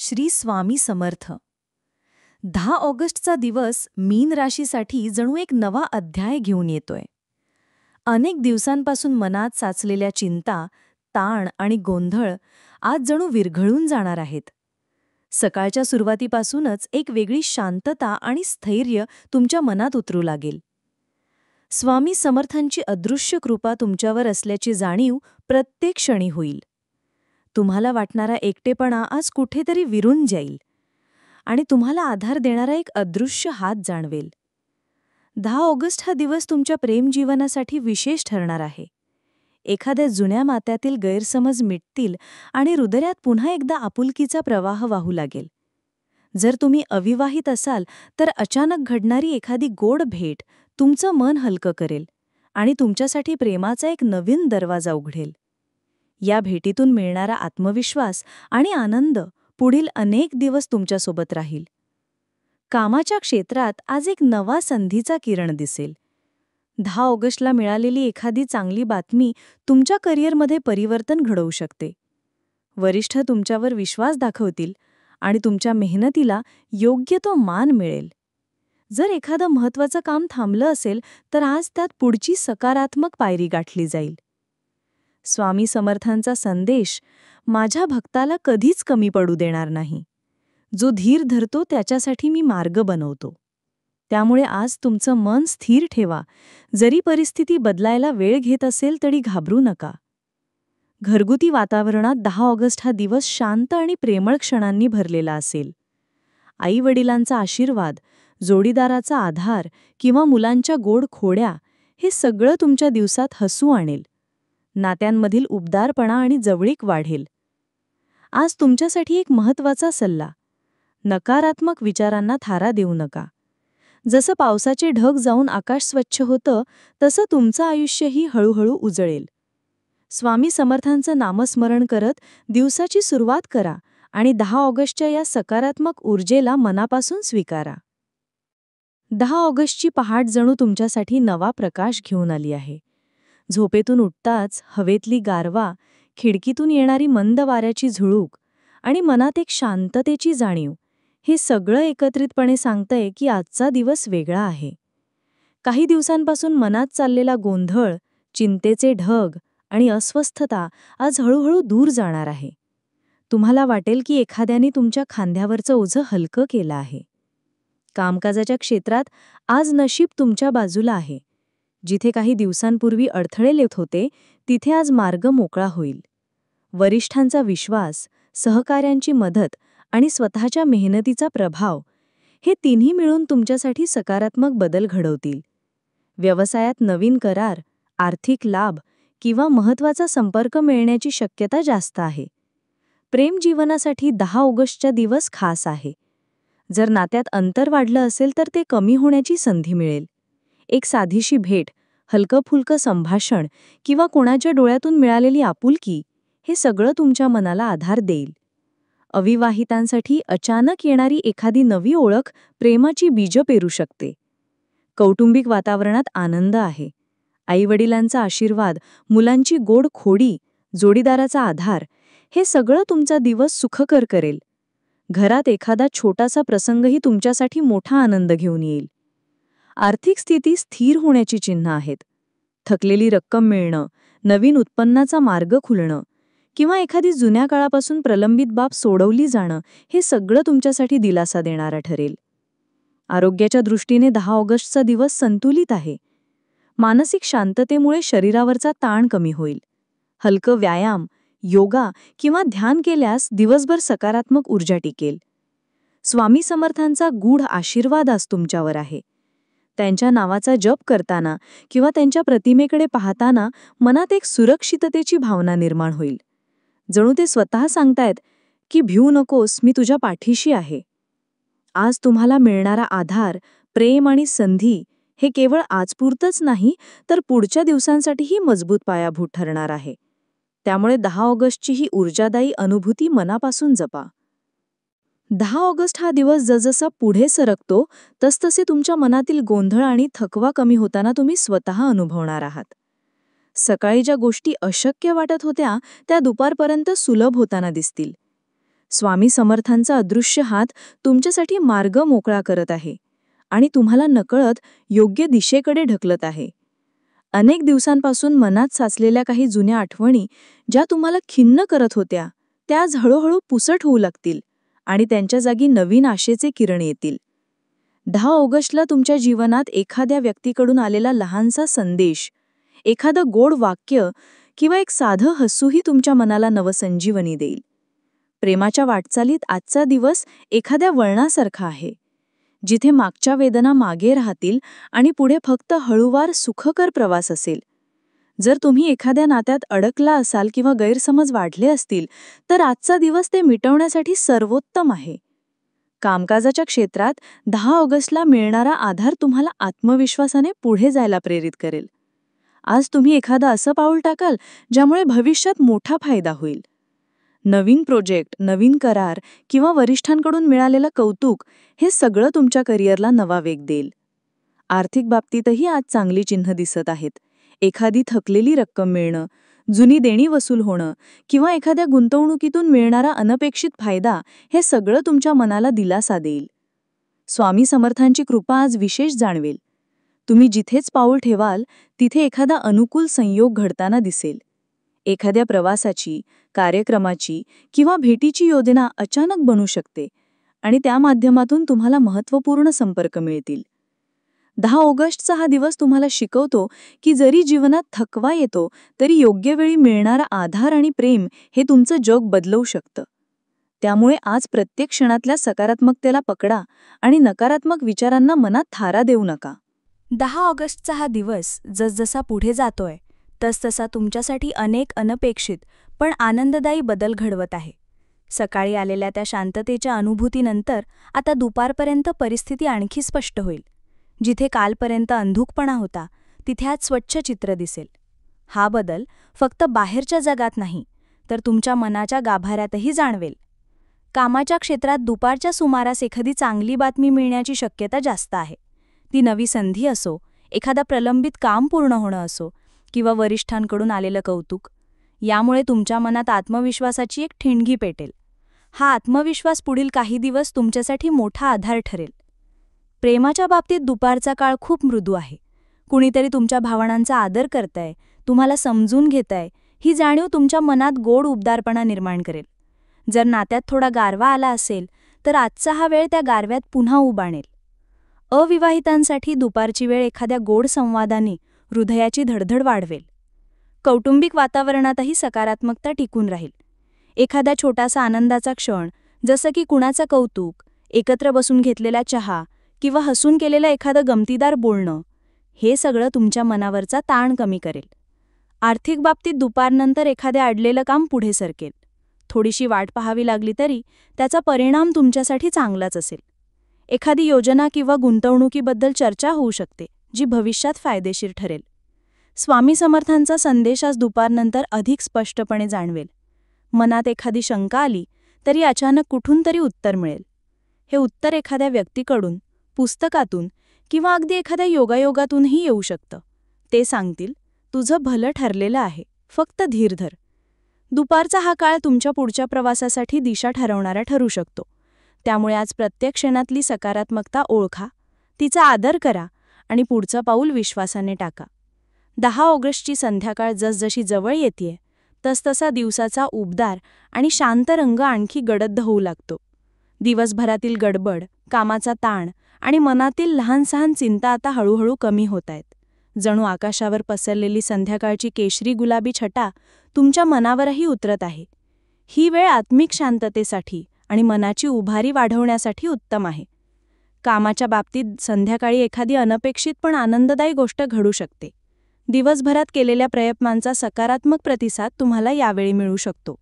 श्री स्वामी समर्थ. 10 ऑगस्टचा दिवस मीन राशीसाठी जणू एक नवा अध्याय घेऊन येतोय. अनेक दिवसांपासून मनात साचलेल्या चिंता, ताण आणि गोंधळ आज जणू विरघळून जाणार आहेत. सकाळच्या सुरुवातीपासूनच एक वेगळी शांतता आणि स्थैर्य तुमच्या मनात उतरू लागेल. स्वामी समर्थांची अदृश्य कृपा तुमच्यावर असल्याची जाणीव प्रत्येक क्षणी होईल. तुम्हाला वाटणारा एकटेपणा आज कुठेतरी विरून जाईल आणि तुम्हाला आधार देणारा एक अदृश्य हात जाणवेल. 10 ऑगस्ट हा दिवस तुमच्या प्रेमजीवनासाठी विशेष ठरणार आहे. एखाद्या जुन्या नात्यातील गैरसमज मिटतील आणि हृदयात पुन्हा एकदा आपुलकीचा प्रवाह वाहू लागेल. जर तुम्ही अविवाहित असाल तर अचानक घडणारी एखादी गोड भेट तुमचं मन हलकं करेल आणि तुमच्यासाठी प्रेमाचा एक नवीन दरवाजा उघडेल. या भेटीतून मिळणारा आत्मविश्वास आणि आनंद पुढील अनेक दिवस तुमच्यासोबत राहील. कामाच्या क्षेत्रात आज एक नवा संधीचा किरण दिसेल. 10 ऑगस्टला मिळालेली एखादी चांगली बातमी तुमच्या करिअरमध्ये परिवर्तन घडवू शकते. वरिष्ठ तुमच्यावर विश्वास दाखवतील आणि तुमच्या मेहनतीला योग्य तो मान मिळेल. जर एखादं महत्त्वाचं काम थांबलं असेल तर आज त्यात पुढची सकारात्मक पायरी गाठली जाईल. स्वामी समर्थांचा संदेश, माझ्या भक्ताला कधीच कमी पडू देणार नाही. जो धीर धरतो त्याच्यासाठी मी मार्ग बनवतो. त्यामुळे आज तुमचं मन स्थिर ठेवा. जरी परिस्थिती बदलायला वेळ घेत असेल तरी घाबरू नका. घरगुती वातावरणात 10 ऑगस्ट हा दिवस शांत आणि प्रेमळ क्षणांनी भरलेला असेल. आई-वडिलांचा आशीर्वाद, जोडीदाराचा आधार किंवा मुलांच्या गोड खोड्या हे सगळं तुमच्या दिवसात हसू आणेल. नात्यांमधील उबदारपणा आणि जवळीक वाढेल. आज तुमच्यासाठी एक महत्त्वाचा सल्ला, नकारात्मक विचारांना थारा देऊ नका. जसं पावसाचे ढग जाऊन आकाश स्वच्छ होतं तसं तुमचं आयुष्यही हळूहळू उजळेल. स्वामी समर्थांचं नामस्मरण करत दिवसाची सुरुवात करा आणि 10 ऑगस्टच्या या सकारात्मक ऊर्जेला मनापासून स्वीकारा. 10 ऑगस्टची पहाट जणू तुमच्यासाठी नवा प्रकाश घेऊन आली आहे. झोपेतून उठताच हवेतली गारवा, खिडकीतून येणारी मंद वाऱ्याची झुळूक आणि मनात एक शांततेची जाणीव, हे सगळं एकत्रितपणे सांगतंय की आजचा दिवस वेगळा आहे. काही दिवसांपासून मनात चाललेला गोंधळ, चिंतेचे ढग आणि अस्वस्थता आज हळूहळू दूर जाणार आहे. तुम्हाला वाटेल की एखाद्याने तुमच्या खांद्यावरचं ओझं हलकं केलं आहे. कामकाजाच्या क्षेत्रात आज नशीब तुमच्या बाजूला आहे. जिथे काही दिवसांपूर्वी अडथळे येत होते तिथे आज मार्ग मोकळा होईल. वरिष्ठांचा विश्वास, सहकाऱ्यांची मदत आणि स्वतःच्या मेहनतीचा प्रभाव, हे तिन्ही मिळून तुमच्यासाठी सकारात्मक बदल घडवतील. व्यवसायात नवीन करार, आर्थिक लाभ किंवा महत्त्वाचा संपर्क मिळण्याची शक्यता जास्त आहे. प्रेम जीवनासाठी 10 ऑगस्टचा दिवस खास आहे. जर नात्यात अंतर वाढलं असेल तर ते कमी होण्याची संधी मिळेल. एक साधीशी भेट, हलकं-फुलकं संभाषण किंवा कोणाच्या डोळ्यातून मिळालेली आपुलकी, हे सगळं तुमच्या मनाला आधार देईल. अविवाहितांसाठी अचानक येणारी एखादी नवी ओळख प्रेमाची बीजं पेरू शकते. कौटुंबिक वातावरणात आनंद आहे. आई-वडिलांचा आशीर्वाद, मुलांची गोड खोडी, जोडीदाराचा आधार, हे सगळं तुमचा दिवस सुखकर करेल. घरात एखादा छोटासा प्रसंगही तुमच्यासाठी मोठा आनंद घेऊन येईल. आर्थिक स्थिती स्थिर होण्याची चिन्ह आहेत. थकलेली रक्कम मिळणं, नवीन उत्पन्नाचा मार्ग खुलणं किंवा एखादी जुन्या काळापासून प्रलंबित बाब सोडवली जाणं, हे सगळं तुमच्यासाठी दिलासा देणारं ठरेल. आरोग्याच्या दृष्टीने 10 ऑगस्टचा दिवस संतुलित आहे. मानसिक शांततेमुळे शरीरावरचा ताण कमी होईल. हलकं व्यायाम, योगा किंवा ध्यान केल्यास दिवसभर सकारात्मक ऊर्जा टिकेल. स्वामी समर्थांचा गूढ आशीर्वाद आज तुमच्यावर आहे. त्यांच्या नावाचा जप करताना किंवा त्यांच्या प्रतिमेकडे पाहताना मनात एक सुरक्षिततेची भावना निर्माण होईल. जणू ते स्वतः सांगतायत की भिऊ नकोस, मी तुझ्या पाठीशी आहे. आज तुम्हाला मिळणारा आधार, प्रेम आणि संधी, हे केवळ आजपुरतंच नाही तर पुढच्या दिवसांसाठीही मजबूत पायाभूत ठरणार आहे. त्यामुळे 10 ऑगस्टची ही ऊर्जादायी अनुभूती मनापासून जपा. 10 ऑगस्ट हा दिवस जसजसा पुढे सरकतो तसतसे तुमच्या मनातील गोंधळ आणि थकवा कमी होताना तुम्ही स्वतः अनुभवणार आहात. सकाळी ज्या गोष्टी अशक्य वाटत होत्या त्या दुपारपर्यंत सुलभ होताना दिसतील. स्वामी समर्थांचा अदृश्य हात तुमच्यासाठी मार्ग मोकळा करत आहे आणि तुम्हाला नकळत योग्य दिशेकडे ढकलत आहे. अनेक दिवसांपासून मनात साचलेल्या काही जुन्या आठवणी ज्या तुम्हाला खिन्न करत होत्या, त्या आज हळूहळू पुसट होऊ लागतील आणि त्यांच्या जागी नवीन आशेचे किरण येतील. 10 ऑगस्टला तुमच्या जीवनात एखाद्या व्यक्तीकडून आलेला लहानसा संदेश, एखादं गोड वाक्य किंवा एक साधं हसूही तुमच्या मनाला नवसंजीवनी देईल. प्रेमाच्या वाटचालीत आजचा दिवस एखाद्या वळणासारखा आहे, जिथे मागच्या वेदना मागे राहतील आणि पुढे फक्त हळूवार सुखकर प्रवास असेल. जर तुम्ही एखाद्या नात्यात अडकला असाल किंवा गैरसमज वाढले असतील, तर आजचा दिवस ते मिटवण्यासाठी सर्वोत्तम आहे. कामकाजाच्या क्षेत्रात 10 ऑगस्टला मिळणारा आधार तुम्हाला आत्मविश्वासाने पुढे जायला प्रेरित करेल. आज तुम्ही एखादं असं पाऊल टाकाल ज्यामुळे भविष्यात मोठा फायदा होईल. नवीन प्रोजेक्ट, नवीन करार किंवा वरिष्ठांकडून मिळालेलं कौतुक हे सगळं तुमच्या करिअरला नवा वेग देईल. आर्थिक बाबतीतही आज चांगली चिन्ह दिसत आहेत. एखादी थकलेली रक्कम मिळणं, जुनी देणी वसूल होणं किंवा एखाद्या गुंतवणुकीतून मिळणारा अनपेक्षित फायदा हे सगळं तुमच्या मनाला दिलासा देईल. स्वामी समर्थांची कृपा आज विशेष जाणवेल. तुम्ही जिथेच पाऊल ठेवाल तिथे एखादा अनुकूल संयोग घडताना दिसेल. एखाद्या प्रवासाची, कार्यक्रमाची किंवा भेटीची योजना अचानक बनू शकते आणि त्या माध्यमातून तुम्हाला महत्त्वपूर्ण संपर्क मिळतील. 10 ऑगस्टचा हा दिवस तुम्हाला शिकवतो की जरी जीवनात थकवा येतो तरी योग्य वेळी मिळणारा आधार आणि प्रेम हे तुमचं जग बदलवू शकतं. त्यामुळे आज प्रत्येक क्षणातल्या सकारात्मकतेला पकडा आणि नकारात्मक विचारांना मनात थारा देऊ नका. 10 ऑगस्टचा हा दिवस जसजसा पुढे जातोय तसतसा तुमच्यासाठी अनेक अनपेक्षित पण आनंददायी बदल घडवत आहे. सकाळी आलेल्या त्या शांततेच्या अनुभूतीनंतर आता दुपारपर्यंत परिस्थिती आणखी स्पष्ट होईल. जिथे कालपर्यंत अंधुकपणा होता तिथे आज स्वच्छ चित्र दिसेल. हा बदल फक्त बाहेरच्या जगात नाही तर तुमच्या मनाच्या गाभाऱ्यातही जाणवेल. कामाच्या क्षेत्रात दुपारच्या सुमारास एखादी चांगली बातमी मिळण्याची शक्यता जास्त आहे. ती नवी संधी असो, एखादा प्रलंबित काम पूर्ण होणं असो किंवा वरिष्ठांकडून आलेलं कौतुक, यामुळे तुमच्या मनात आत्मविश्वासाची एक ठिणगी पेटेल. हा आत्मविश्वास पुढील काही दिवस तुमच्यासाठी मोठा आधार ठरेल. प्रेमाच्या बाबतीत दुपारचा काळ खूप मृदू आहे. कुणीतरी तुमच्या भावनांचा आदर करतंय, तुम्हाला समजून घेतंय, ही जाणीव तुमच्या मनात गोड उबदारपणा निर्माण करेल. जर नात्यात थोडा गारवा आला असेल तर आजचा हा वेळ त्या गारव्यात पुन्हा उबाणेल. अविवाहितांसाठी दुपारची वेळ एखाद्या गोड संवादाने हृदयाची धडधड वाढवेल. कौटुंबिक वातावरणातही सकारात्मकता टिकून राहील. एखादा छोटासा आनंदाचा क्षण, जसं की कुणाचं कौतुक, एकत्र बसून घेतलेला चहा किंवा हसून केलेलं एखादं गमतीदार बोलणं, हे सगळं तुमच्या मनावरचा ताण कमी करेल. आर्थिक बाबतीत दुपारनंतर एखाद्या अडलेलं काम पुढे सरकेल. थोडीशी वाट पाहावी लागली तरी त्याचा परिणाम तुमच्यासाठी चांगलाच असेल. एखादी योजना किंवा गुंतवणुकीबद्दल चर्चा होऊ शकते, जी भविष्यात फायदेशीर ठरेल. स्वामी समर्थांचा संदेश आज दुपारनंतर अधिक स्पष्टपणे जाणवेल. मनात एखादी शंका आली तरी अचानक कुठून तरी उत्तर मिळेल. हे उत्तर एखाद्या व्यक्तीकडून, पुस्तकातून किंवा अगदी एखाद्या योगायोगातूनही येऊ शकतं. ते सांगतील, तुझं भलं ठरलेलं आहे, फक्त धीर धर. दुपारचा हा काळ तुमच्या पुढच्या प्रवासासाठी दिशा ठरवणारा ठरू शकतो. त्यामुळे आज प्रत्येक क्षणातली सकारात्मकता ओळखा, तिचा आदर करा आणि पुढचं पाऊल विश्वासाने टाका. 10 ऑगस्टची संध्याकाळ जसजशी जवळ येतेय तसतसा दिवसाचा उबदार आणि शांत रंग आणखी गडद होऊ लागतो. दिवसभरातील गडबड, कामाचा ताण आणि मनातील लहान-सहान चिंता आता हळूहळू कमी होत आहेत. जणू आकाशावर पसरलेली संध्याकाळची केशरी गुलाबी छटा तुमच्या मनावरही उतरत आहे. ही वेळ आत्मिक शांततेसाठी आणि मनाची उभारी वाढवण्यासाठी उत्तम आहे. कामाच्या बाबतीत संध्याकाळी एखादी अनपेक्षित पण आनंददायी गोष्ट घडू शकते. दिवसभरात केलेल्या प्रयत्नांचा सकारात्मक प्रतिसाद तुम्हाला यावेळी मिळू शकतो.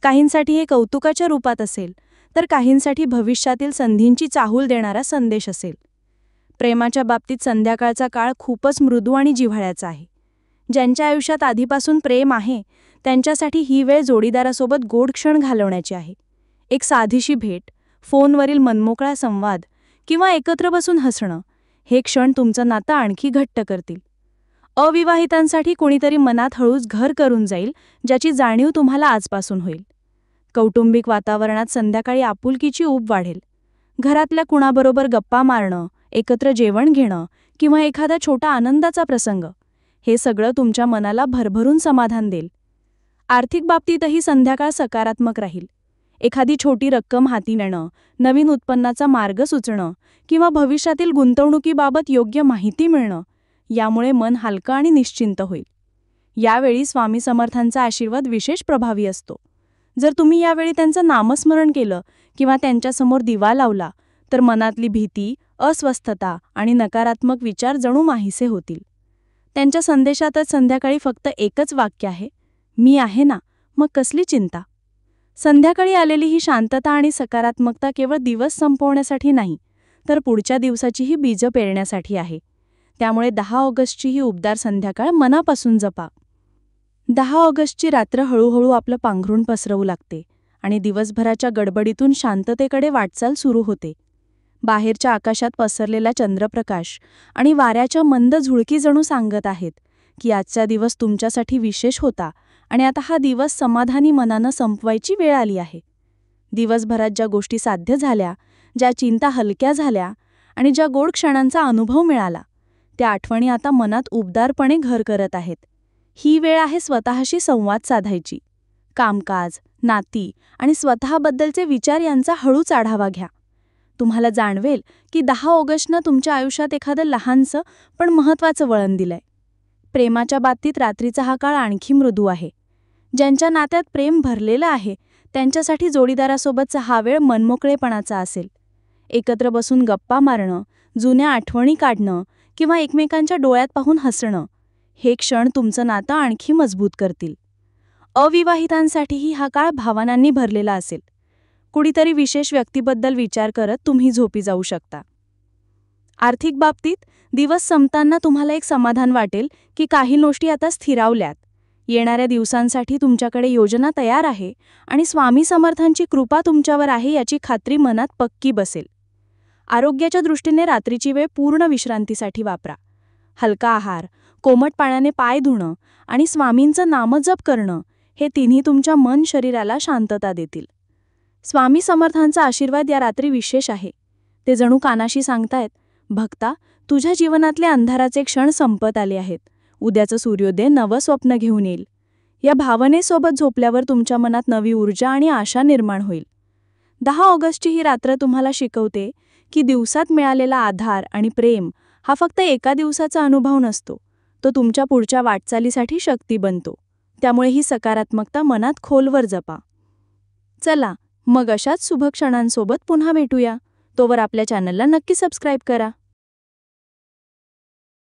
काहींसाठी हे कौतुकाच्या रूपात असेल तर काहींसाठी भविष्यातील संधींची चाहूल देणारा संदेश असेल. प्रेमाच्या बाबतीत संध्याकाळचा काळ खूपच मृदू आणि जिव्हाळ्याचा आहे. ज्यांच्या आयुष्यात आधीपासून प्रेम आहे त्यांच्यासाठी ही वेळ जोडीदारासोबत गोड क्षण घालवण्याची आहे. एक साधीशी भेट, फोनवरील मनमोकळा संवाद किंवा एकत्र बसून हसणं, हे क्षण तुमचं नातं आणखी घट्ट करतील. अविवाहितांसाठी कोणीतरी मनात हळूच घर करून जाईल, ज्याची जाणीव तुम्हाला आजपासून होईल. कौटुंबिक वातावरणात संध्याकाळी आपुलकीची ऊब वाढेल. घरातल्या कुणाबरोबर गप्पा मारणं, एकत्र जेवण घेणं किंवा एखादा छोटा आनंदाचा प्रसंग, हे सगळं तुमच्या मनाला भरभरून समाधान देईल. आर्थिक बाबतीतही संध्याकाळ सकारात्मक राहील. एखादी छोटी रक्कम हाती नेणं, नवीन उत्पन्नाचा मार्ग सुचणं किंवा भविष्यातील गुंतवणुकीबाबत योग्य माहिती मिळणं, यामुळे मन हलकं आणि निश्चिंत होईल. यावेळी स्वामी समर्थांचा आशीर्वाद विशेष प्रभावी असतो. जर तुम्ही यावेळी त्यांचं नामस्मरण केलं किंवा त्यांच्यासमोर दिवा लावला तर मनातली भीती, अस्वस्थता आणि नकारात्मक विचार जणू नाहीसे होतील. त्यांच्या संदेशातच संध्याकाळी फक्त एकच वाक्य आहे, मी आहे ना, मग कसली चिंता. संध्याकाळी आलेली ही शांतता आणि सकारात्मकता केवळ दिवस संपवण्यासाठी नाही, तर पुढच्या दिवसाचीही बीजं पेरण्यासाठी आहे. त्यामुळे 10 ऑगस्टची ही उबदार संध्याकाळ मनापासून जपा. 10 ऑगस्टची रात्र हळूहळू आपलं पांघरूण पसरवू लागते आणि दिवसभराच्या गडबडीतून शांततेकडे वाटचाल सुरू होते. बाहेरच्या आकाशात पसरलेला चंद्रप्रकाश आणि वाऱ्याच्या मंद झुळकी जणू सांगत आहेत की आजचा दिवस तुमच्यासाठी विशेष होता आणि आता हा दिवस समाधानी मनानं संपवायची वेळ आली आहे. दिवसभरात ज्या गोष्टी साध्य झाल्या, ज्या चिंता हलक्या झाल्या आणि ज्या गोड क्षणांचा अनुभव मिळाला, त्या आठवणी आता मनात उबदारपणे घर करत आहेत. ही वेळ आहे स्वतःशी संवाद साधायची. कामकाज, नाती आणि स्वतःबद्दलचे विचार यांचा हळूच आढावा घ्या. तुम्हाला जाणवेल की 10 ऑगस्टनं तुमच्या आयुष्यात एखादं लहानसं पण महत्त्वाचं वळण दिलंय. प्रेमाच्या बाबतीत रात्रीचा हा काळ आणखी मृदू आहे. ज्यांच्या नात्यात प्रेम भरलेलं आहे त्यांच्यासाठी जोडीदारासोबतचा हा वेळ मनमोकळेपणाचा असेल. एकत्र बसून गप्पा मारणं, जुन्या आठवणी काढणं किंवा एकमेकांच्या डोळ्यात पाहून हसणं, हे क्षण तुमचं नातं आणखी मजबूत करतील. अविवाहितांसाठीही हा काळ भावनांनी भरलेला असेल. कुणीतरी विशेष व्यक्तीबद्दल विचार करत तुम्ही झोपी जाऊ शकता. आर्थिक बाबतीत दिवस संपताना तुम्हाला एक समाधान वाटेल की काही गोष्टी आता स्थिरावल्यात. येणाऱ्या दिवसांसाठी तुमच्याकडे योजना तयार आहे आणि स्वामी समर्थांची कृपा तुमच्यावर आहे याची खात्री मनात पक्की बसेल. आरोग्याच्या दृष्टीने रात्रीची वेळ पूर्ण विश्रांतीसाठी वापरा. हलका आहार, कोमट पाण्याने पाय धुणं आणि स्वामींचं नामजप करणं, हे तिन्ही तुमच्या मन शरीराला शांतता देतील. स्वामी समर्थांचा आशीर्वाद या रात्री विशेष आहे. ते जणू कानाशी सांगतायत, भक्ता, तुझ्या जीवनातले अंधाराचे क्षण संपत आले आहेत. उद्याचं सूर्योदय नवं स्वप्न घेऊन येईल. या भावनेसोबत झोपल्यावर तुमच्या मनात नवी ऊर्जा आणि आशा निर्माण होईल. 10 ऑगस्टची ही रात्र तुम्हाला शिकवते की दिवसात मिळालेला आधार आणि प्रेम हा फक्त एका दिवसाचा अनुभव नसतो, तो तुमच्या पुढच्या वाटचालीसाठी शक्ती बनतो. त्यामुळे ही सकारात्मकता मनात खोलवर जपा. चला मग अशाच शुभ क्षणांसोबत पुन्हा भेटूया. तोवर आपल्या चॅनलला नक्की सबस्क्राईब करा.